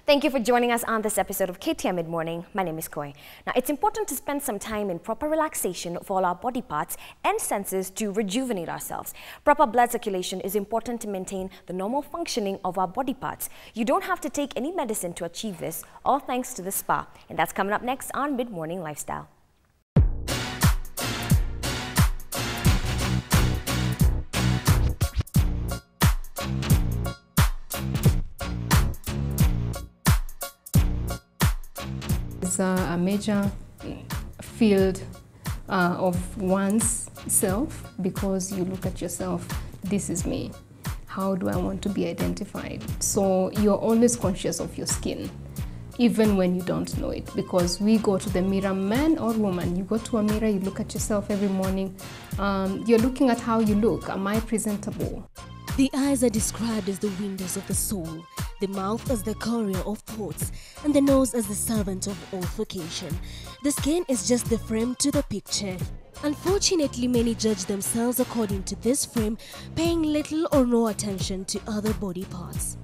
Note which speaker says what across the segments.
Speaker 1: Thank you for joining us on this episode of KTN Mid-Morning. My name is Koi. Now, it's important to spend some time in proper relaxation for all our body parts and senses to rejuvenate ourselves. Proper blood circulation is important to maintain the normal functioning of our body parts. You don't have to take any medicine to achieve this, all thanks to the spa. And that's coming up next on Mid-Morning Lifestyle.
Speaker 2: It's a major field of one's self, because you look at yourself, this is me. How do I want to be identified? So you're always conscious of your skin, even when you don't know it, because we go to the mirror, man or woman, you go to a mirror, you look at yourself every morning. You're looking at how you look. Am I presentable?
Speaker 3: The eyes are described as the windows of the soul, the mouth as the courier of thoughts, and the nose as the servant of olfaction. The skin is just the frame to the picture. Unfortunately, many judge themselves according to this frame, paying little or no attention to other body parts.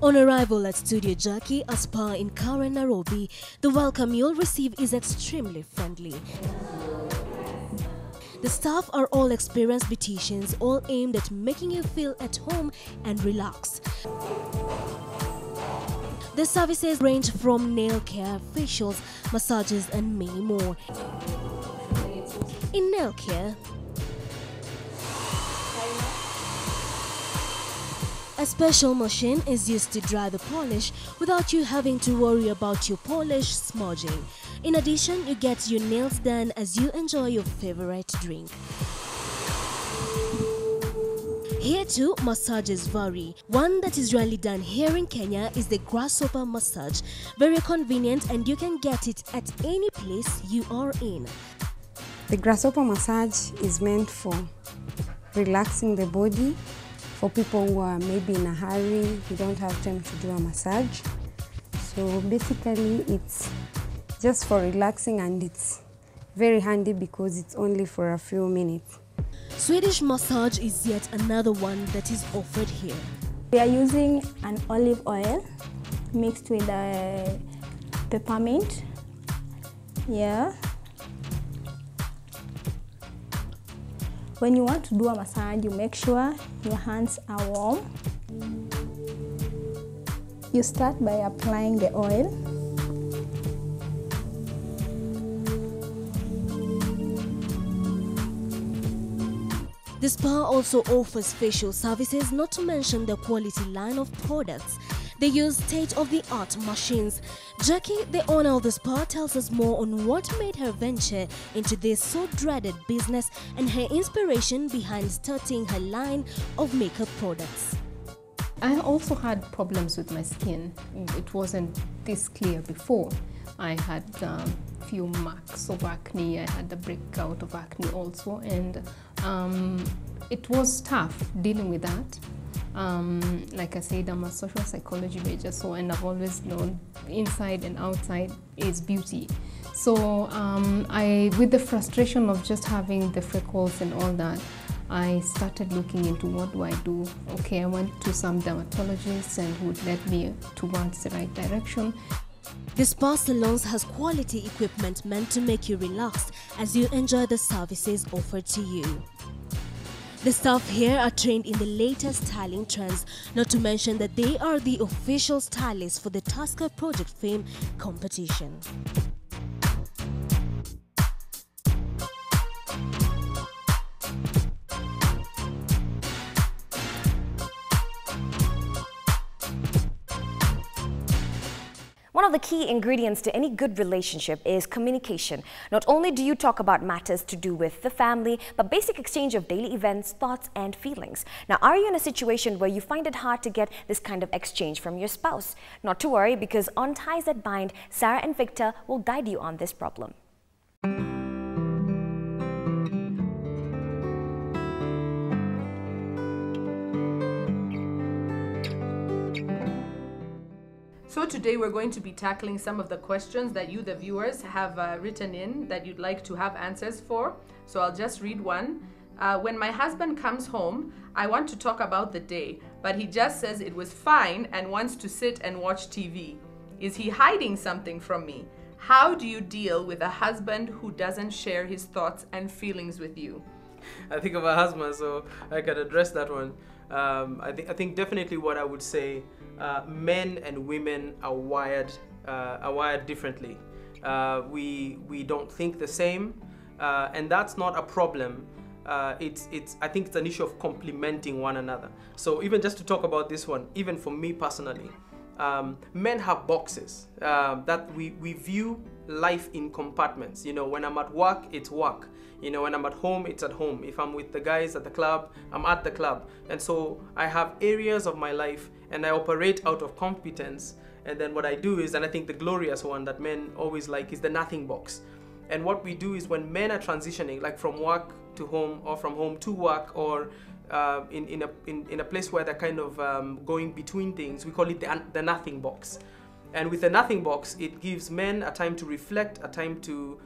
Speaker 3: On arrival at Studio Jaqi, a spa in Karen, Nairobi, the welcome you'll receive is extremely friendly. The staff are all experienced beauticians, all aimed at making you feel at home and relaxed. The services range from nail care, facials, massages, and many more. In nail care, a special machine is used to dry the polish without you having to worry about your polish smudging. In addition, you get your nails done as you enjoy your favorite drink. Here too, massages vary. One that is rarely done here in Kenya is the Grasshopper Massage. Very convenient, and you can get it at any place you are in.
Speaker 4: The Grasshopper Massage is meant for relaxing the body, for people who are maybe in a hurry, you don't have time to do a massage. So basically it's just for relaxing, and it's very handy because it's only for a few minutes.
Speaker 3: Swedish Massage is yet another one that is offered here.
Speaker 5: We are using an olive oil mixed with peppermint. Yeah. When you want to do a massage, you make sure your hands are warm. You start by applying the oil.
Speaker 3: The spa also offers facial services, not to mention the quality line of products. They use state-of-the-art machines. Jaqi, the owner of the spa, tells us more on what made her venture into this so dreaded business and her inspiration behind starting her line of makeup products.
Speaker 2: I also had problems with my skin. It wasn't this clear before. I had few marks of acne. I had a breakout of acne also, and it was tough dealing with that. Like I said, I'm a social psychology major, so, and I've always known inside and outside is beauty. So with the frustration of just having the freckles and all that, I started looking into what do I do. Okay, I went to some dermatologists and who led me towards the right direction.
Speaker 3: The spa salons has quality equipment meant to make you relaxed as you enjoy the services offered to you. The staff here are trained in the latest styling trends, not to mention that they are the official stylists for the Tusker Project Fame competition.
Speaker 1: One of the key ingredients to any good relationship is communication. Not only do you talk about matters to do with the family, but basic exchange of daily events, thoughts, and feelings. Now, are you in a situation where you find it hard to get this kind of exchange from your spouse? Not to worry, because on Ties That Bind, Sarah and Victor will guide you on this problem.
Speaker 6: So today we're going to be tackling some of the questions that you, the viewers, have written in that you'd like to have answers for. So I'll just read one. When my husband comes home, I want to talk about the day, but he just says it was fine and wants to sit and watch TV. Is he hiding something from me? How do you deal with a husband who doesn't share his thoughts and feelings with you?
Speaker 7: I think of a husband, so I can address that one. I think definitely what I would say, men and women are wired differently. We don't think the same, and that's not a problem. I think it's an issue of complementing one another. So even just to talk about this one, even for me personally, men have boxes that we view life in compartments. You know, when I'm at work, it's work. You know, when I'm at home, it's at home. If I'm with the guys at the club, I'm at the club. And so I have areas of my life and I operate out of competence. And then what I do is, and I think the glorious one that men always like, is the nothing box. And what we do is when men are transitioning, like from work to home or from home to work, or in a place where they're kind of going between things, we call it the nothing box. And with the nothing box, it gives men a time to reflect, a time to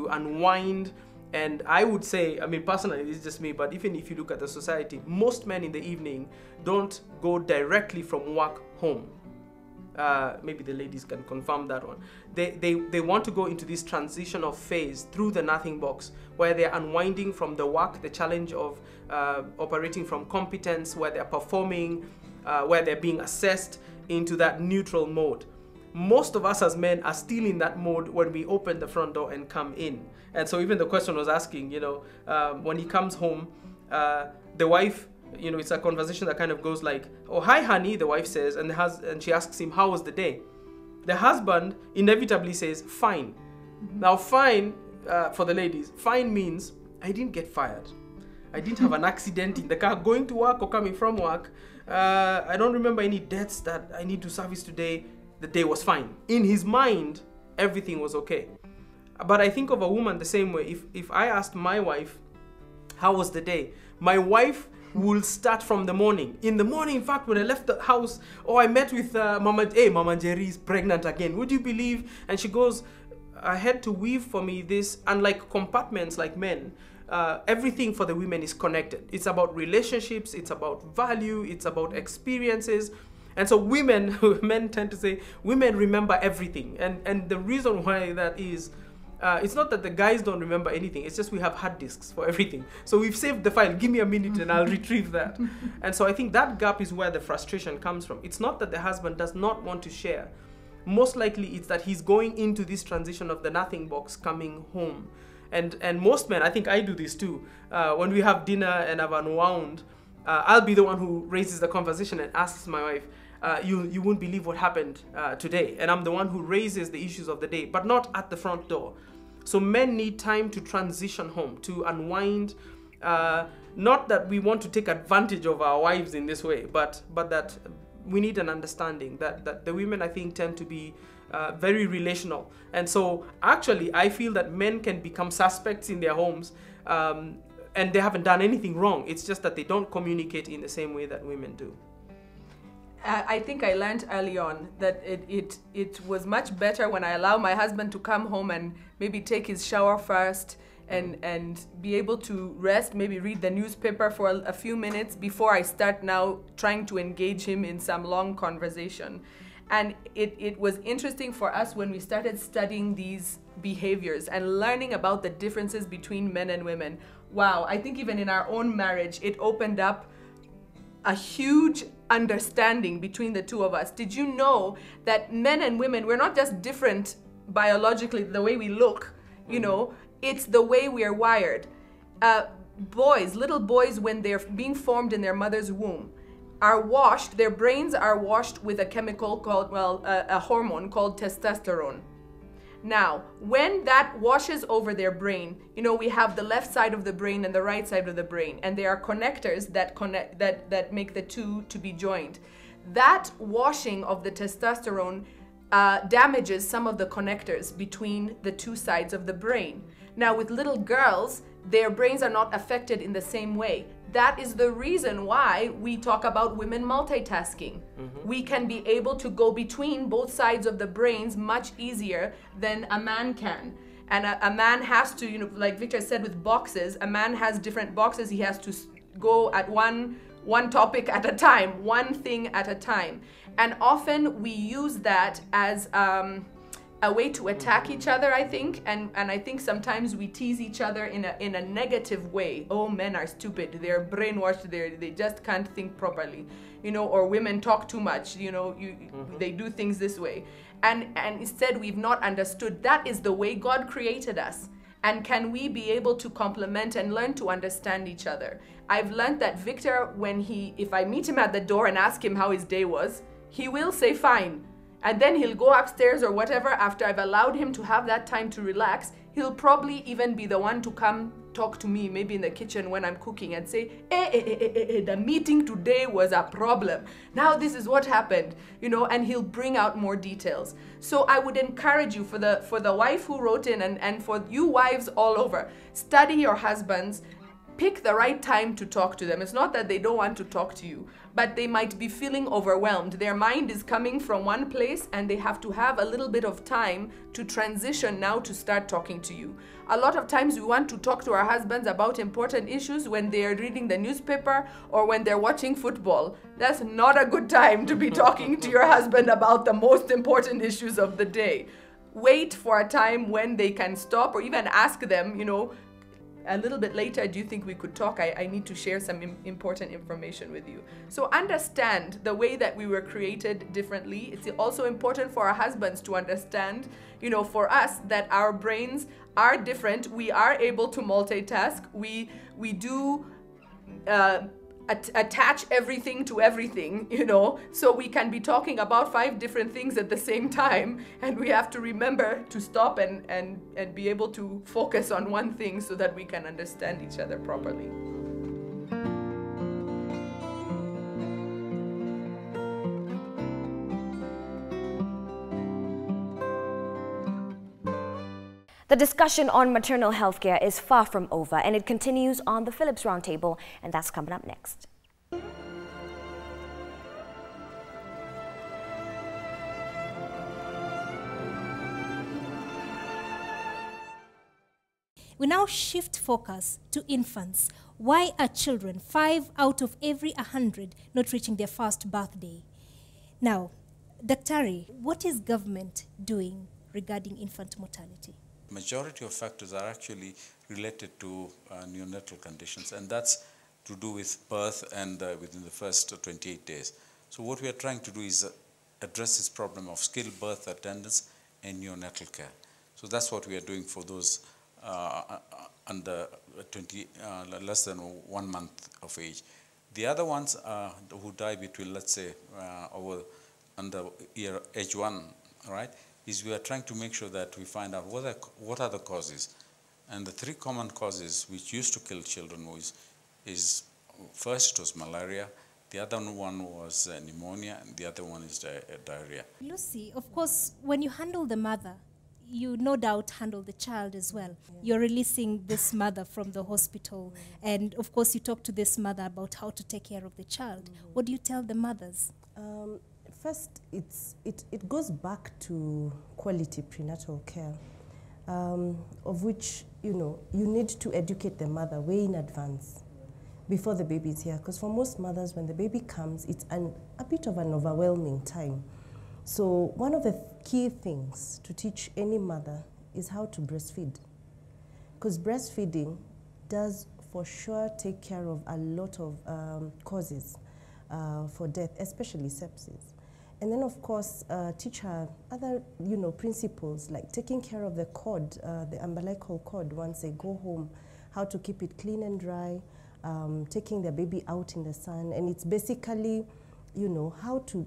Speaker 7: unwind. And I would say, I mean, personally, it's just me, but even if you look at the society, most men in the evening don't go directly from work home. Maybe the ladies can confirm that one. They want to go into this transitional phase through the nothing box, where they're unwinding from the work, the challenge of operating from competence, where they're performing, where they're being assessed, into that neutral mode. Most of us as men are still in that mode when we open the front door and come in. And so even the question was asking, you know, when he comes home, the wife, you know, it's a conversation that kind of goes like, "Oh, hi, honey," the wife says, and she asks him, "How was the day?" The husband inevitably says, "Fine." Now, fine, for the ladies, fine means, I didn't get fired. I didn't have an accident in the car going to work or coming from work. I don't remember any debts that I need to service today. The day was fine. In his mind, everything was okay. But I think of a woman the same way. If I asked my wife, "How was the day?" My wife will start from the morning. In the morning, in fact, when I left the house, I met with Mama, hey, Mama Jerry is pregnant again. Would you believe? And she goes ahead to weave for me this, unlike compartments like men, everything for the women is connected. It's about relationships, it's about value, it's about experiences. And so women, men tend to say, women remember everything. And the reason why that is, it's not that the guys don't remember anything, it's just we have hard disks for everything. So we've saved the file, give me a minute and I'll retrieve that. And so I think that gap is where the frustration comes from. It's not that the husband does not want to share. Most likely it's that he's going into this transition of the nothing box coming home. And most men, I think I do this too, when we have dinner and I've unwound, I'll be the one who raises the conversation and asks my wife, you won't believe what happened today. And I'm the one who raises the issues of the day, but not at the front door. So men need time to transition home, to unwind. Not that we want to take advantage of our wives in this way, but that we need an understanding that the women, I think, tend to be very relational. And so actually, I feel that men can become suspects in their homes and they haven't done anything wrong. It's just that they don't communicate in the same way that women do.
Speaker 6: I think I learned early on that it was much better when I allow my husband to come home and maybe take his shower first and be able to rest, maybe read the newspaper for a few minutes before I start now trying to engage him in some long conversation. And it was interesting for us when we started studying these behaviors and learning about the differences between men and women. Wow, I think even in our own marriage, it opened up a huge understanding between the two of us. Did you know that men and women, we're not just different biologically, the way we look, you know, it's the way we are wired. Boys, little boys, when they're being formed in their mother's womb, are washed, their brains are washed with a chemical called, a hormone called testosterone. Now, when that washes over their brain, you know, we have the left side of the brain and the right side of the brain, and there are connectors that make the two to be joined. That washing of the testosterone damages some of the connectors between the two sides of the brain. Now, with little girls, their brains are not affected in the same way. That is the reason why we talk about women multitasking. We can be able to go between both sides of the brains much easier than a man can. And a man has to, you know, like Victor said with boxes, a man has different boxes. He has to go at one topic at a time, one thing at a time. And often we use that as a way to attack each other, I think. And I think sometimes we tease each other in a negative way. Oh, men are stupid. They're brainwashed. They just can't think properly. You know, or women talk too much. You know, they do things this way. And instead we've not understood that is the way God created us. And can we be able to complement and learn to understand each other? I've learned that Victor, if I meet him at the door and ask him how his day was, he will say fine. And then he'll go upstairs or whatever. After I've allowed him to have that time to relax, he'll probably even be the one to come talk to me, maybe in the kitchen when I'm cooking, and say, the meeting today was a problem. Now this is what happened, you know, and he'll bring out more details. So I would encourage you, for the wife who wrote in, and for you wives all over, study your husbands. Pick the right time to talk to them. It's not that they don't want to talk to you, but they might be feeling overwhelmed. Their mind is coming from one place and they have to have a little bit of time to transition now to start talking to you. A lot of times we want to talk to our husbands about important issues when they're reading the newspaper or when they're watching football. That's not a good time to be talking to your husband about the most important issues of the day. Wait for a time when they can stop, or even ask them, you know, a little bit later, do you think we could talk? I need to share some important information with you. So understand the way that we were created differently. It's also important for our husbands to understand, you know, for us, that our brains are different. We are able to multitask. We do attach everything to everything, you know, so we can be talking about 5 different things at the same time, and we have to remember to stop and be able to focus on one thing so that we can understand each other properly.
Speaker 1: The discussion on maternal health care is far from over, and it continues on the Phillips Roundtable, and that's coming up next.
Speaker 8: We now shift focus to infants. Why are children, 5 out of every 100, not reaching their first birthday? Now, Daktari, what is government doing regarding infant mortality?
Speaker 9: Majority of factors are actually related to neonatal conditions, and that's to do with birth and within the first 28 days. So what we are trying to do is address this problem of skilled birth attendance and neonatal care. So that's what we are doing for those under less than 1 month of age. The other ones who die between, let's say, under age 1, right? Is we are trying to make sure that we find out what are the causes. And the 3 common causes which used to kill children is first it was malaria, the other one was pneumonia, and the other one is diarrhea.
Speaker 8: Lucy, of course, when you handle the mother, you no doubt handle the child as well. Yeah. You're releasing this mother from the hospital, and of course you talk to this mother about how to take care of the child. What do you tell the mothers?
Speaker 10: First, it goes back to quality prenatal care, of which, you know, you need to educate the mother way in advance before the baby is here. Because for most mothers, when the baby comes, it's a bit of an overwhelming time. So one of the key things to teach any mother is how to breastfeed. Because breastfeeding does for sure take care of a lot of causes for death, especially sepsis. And then, of course, teach her other, you know, principles like taking care of the cord, the umbilical cord once they go home, how to keep it clean and dry, taking the baby out in the sun. And it's basically, you know, how to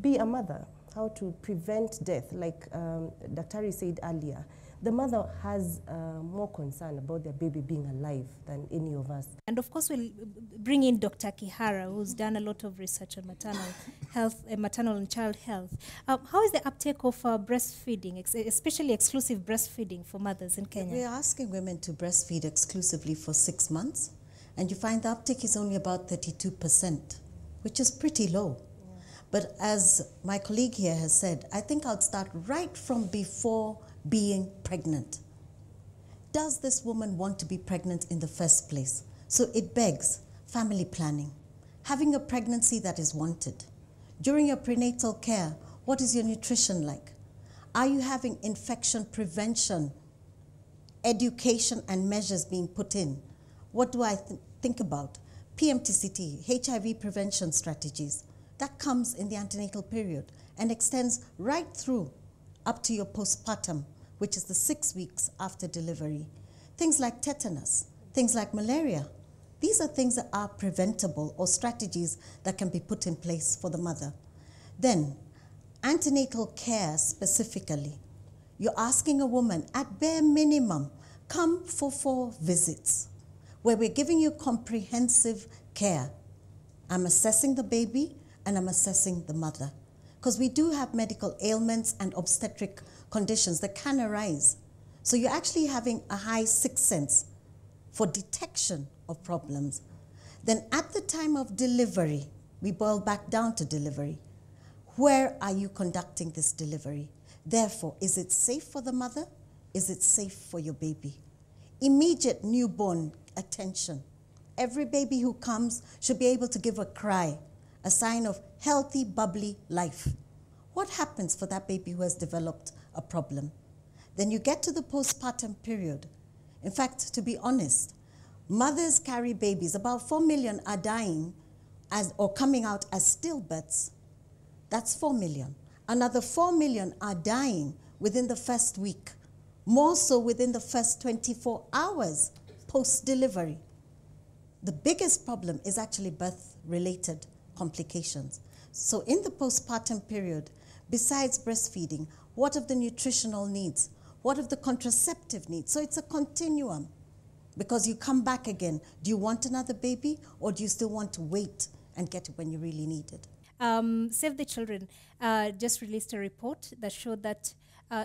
Speaker 10: be a mother, how to prevent death. Like Daktari said earlier, the mother has more concern about their baby being alive than any of us.
Speaker 8: And of course, we'll bring in Dr. Kihara, who's done a lot of research on maternal health, maternal and child health. How is the uptake of breastfeeding, especially exclusive breastfeeding for mothers in Kenya?
Speaker 11: We're asking women to breastfeed exclusively for 6 months, and you find the uptake is only about 32%, which is pretty low. Yeah. But as my colleague here has said, I think I'll start right from before being pregnant. does this woman want to be pregnant in the first place? So it begs family planning, having a pregnancy that is wanted. During your prenatal care, what is your nutrition like? Are you having infection prevention, education and measures being put in? What do I think about? PMTCT, HIV prevention strategies. That comes in the antenatal period and extends right through up to your postpartum, which is the 6 weeks after delivery. Things like tetanus, things like malaria. These are things that are preventable or strategies that can be put in place for the mother. Then, antenatal care specifically. You're asking a woman, at bare minimum, come for 4 visits, where we're giving you comprehensive care. I'm assessing the baby and I'm assessing the mother. Because we do have medical ailments and obstetric conditions that can arise. So you're actually having a high sixth sense for detection of problems. Then at the time of delivery, we boil back down to delivery. Where are you conducting this delivery? Therefore, is it safe for the mother? Is it safe for your baby? Immediate newborn attention. Every baby who comes should be able to give a cry, a sign of healthy, bubbly life. What happens for that baby who has developed a problem? Then you get to the postpartum period. In fact, to be honest, mothers carry babies. About 4 million are dying or coming out as stillbirths. That's 4 million. Another 4 million are dying within the first week, more so within the first 24 hours post-delivery. The biggest problem is actually birth-related complications. So in the postpartum period, besides breastfeeding, what of the nutritional needs? What of the contraceptive needs? So it's a continuum, because you come back again. Do you want another baby, or do you still want to wait and get it when you really need it?
Speaker 8: Save the Children just released a report that showed that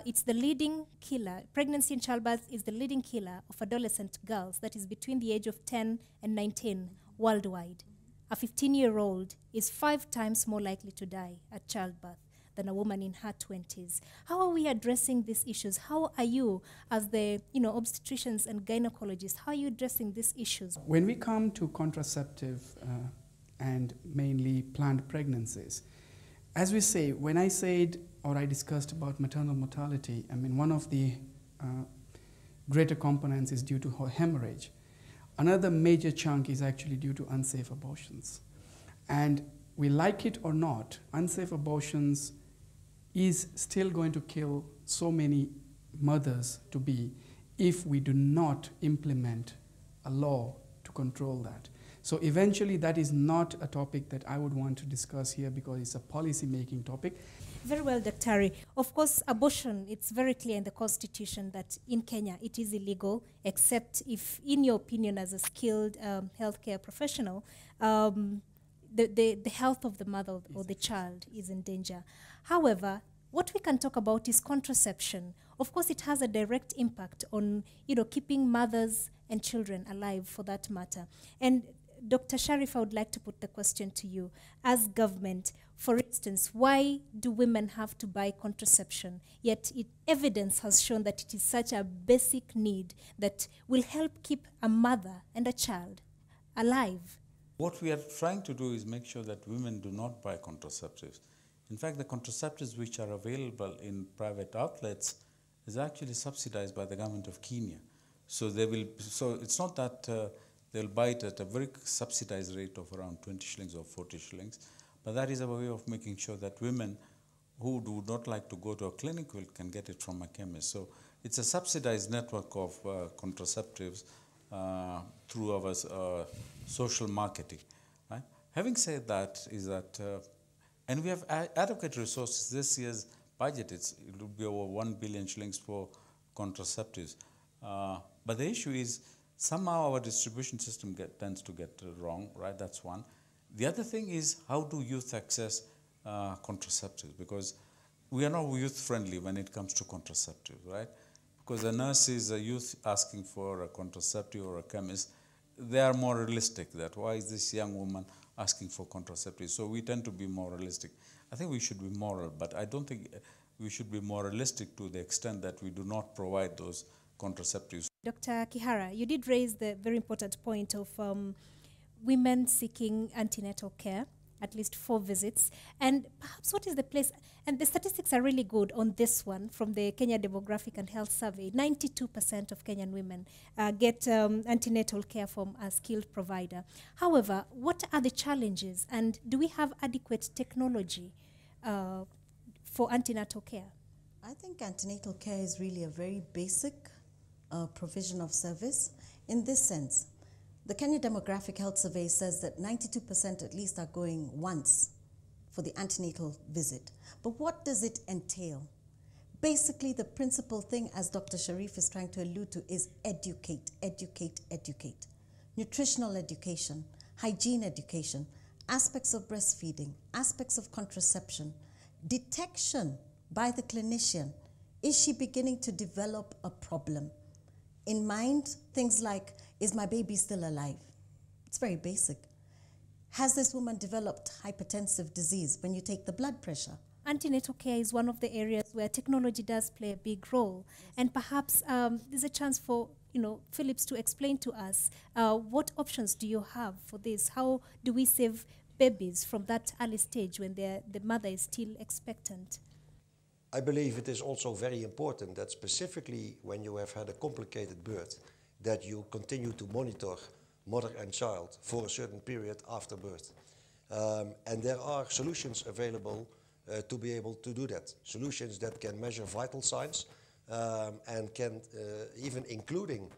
Speaker 8: it's the leading killer. Pregnancy and childbirth is the leading killer of adolescent girls, that is between the age of 10 and 19 worldwide. A 15-year-old is 5 times more likely to die at childbirth than a woman in her 20s. How are we addressing these issues? How are you, as the obstetricians and gynecologists, how are you addressing these issues?
Speaker 12: When we come to contraceptive and mainly planned pregnancies, as we say, when I said or I discussed about maternal mortality, I mean, one of the greater components is due to hemorrhage. Another major chunk is actually due to unsafe abortions. And we like it or not, unsafe abortions is still going to kill so many mothers-to-be if we do not implement a law to control that. So eventually that is not a topic that I would want to discuss here, because it's a policy-making topic.
Speaker 8: Very well, Dr. Of course, abortion, it's very clear in the Constitution that in Kenya it is illegal, except if, in your opinion, as a skilled healthcare professional, the health of the mother or the child is in danger. However, what we can talk about is contraception. Of course, it has a direct impact on keeping mothers and children alive, for that matter. And Dr. Sharif, I would like to put the question to you. As government, for instance, why do women have to buy contraception? Yet evidence has shown that it is such a basic need that will help keep a mother and a child alive.
Speaker 9: What we are trying to do is make sure that women do not buy contraceptives. In fact, the contraceptives which are available in private outlets is actually subsidized by the government of Kenya. So it's not that they'll buy it at a very subsidized rate of around 20 shillings or 40 shillings, but that is a way of making sure that women who do not like to go to a clinic can get it from a chemist. So it's a subsidized network of contraceptives through our social marketing. Right? Having said that, and we have adequate resources. This year's budget, it will be over 1 billion shillings for contraceptives. But the issue is somehow our distribution system tends to get wrong, right? That's one. The other thing is, how do youth access contraceptives? Because we are not youth-friendly when it comes to contraceptives, right? Because a nurse is a youth asking for a contraceptive or a chemist, they are more realistic that why is this young woman asking for contraceptives? So we tend to be more realistic. I think we should be moral, but I don't think we should be more realistic to the extent that we do not provide those contraceptives.
Speaker 8: Dr. Kihara, you did raise the very important point of women seeking antenatal care, at least 4 visits. And perhaps what is the place, and the statistics are really good on this one from the Kenya Demographic and Health Survey. 92% of Kenyan women get antenatal care from a skilled provider. However, what are the challenges, and do we have adequate technology for antenatal care?
Speaker 11: I think antenatal care is really a very basic provision of service in this sense. The Kenya Demographic Health Survey says that 92% at least are going once for the antenatal visit. But what does it entail? Basically, the principal thing, as Dr. Sharif is trying to allude to, is educate, educate, educate. Nutritional education, hygiene education, aspects of breastfeeding, aspects of contraception, detection by the clinician. Is she beginning to develop a problem? In mind, things like, is my baby still alive? It's very basic. Has this woman developed hypertensive disease when you take the blood pressure?
Speaker 8: Antenatal care is one of the areas where technology does play a big role. And perhaps there's a chance for Phillips to explain to us what options do you have for this? How do we save babies from that early stage when the mother is still expectant?
Speaker 13: I believe it is also very important that specifically when you have had a complicated birth, that you continue to monitor mother and child for a certain period after birth. And there are solutions available to be able to do that. Solutions that can measure vital signs and can even including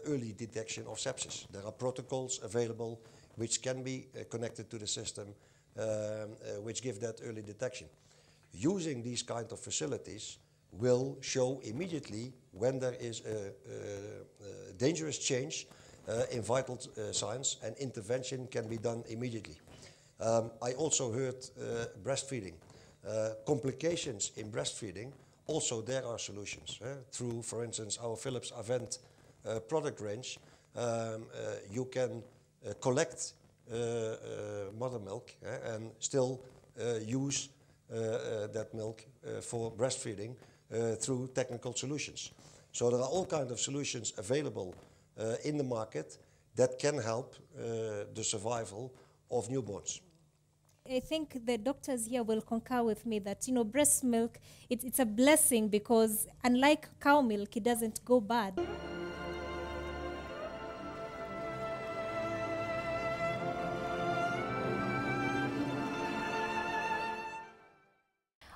Speaker 13: early detection of sepsis. There are protocols available which can be connected to the system which give that early detection. Using these kind of facilities will show immediately when there is a dangerous change in vital signs, and intervention can be done immediately. I also heard breastfeeding. Complications in breastfeeding, also there are solutions. Through, for instance, our Phillips Avent product range, you can collect mother milk and still use that milk for breastfeeding through technical solutions. So there are all kinds of solutions available in the market that can help the survival of newborns.
Speaker 8: I think the doctors here will concur with me that, breast milk, it's a blessing because unlike cow milk, it doesn't go bad.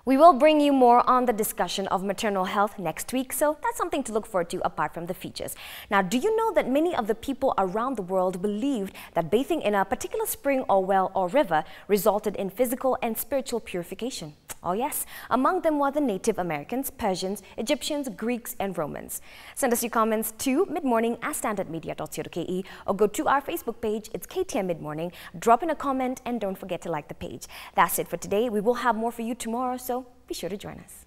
Speaker 1: We will bring you more on the discussion of maternal health next week, so that's something to look forward to apart from the features. Now, do you know that many of the people around the world believed that bathing in a particular spring or well or river resulted in physical and spiritual purification? Oh yes, among them were the Native Americans, Persians, Egyptians, Greeks, and Romans. Send us your comments to midmorning@standardmedia.co.ke or go to our Facebook page. It's KTN Midmorning. Drop in a comment and don't forget to like the page. That's it for today. We will have more for you tomorrow, so be sure to join us.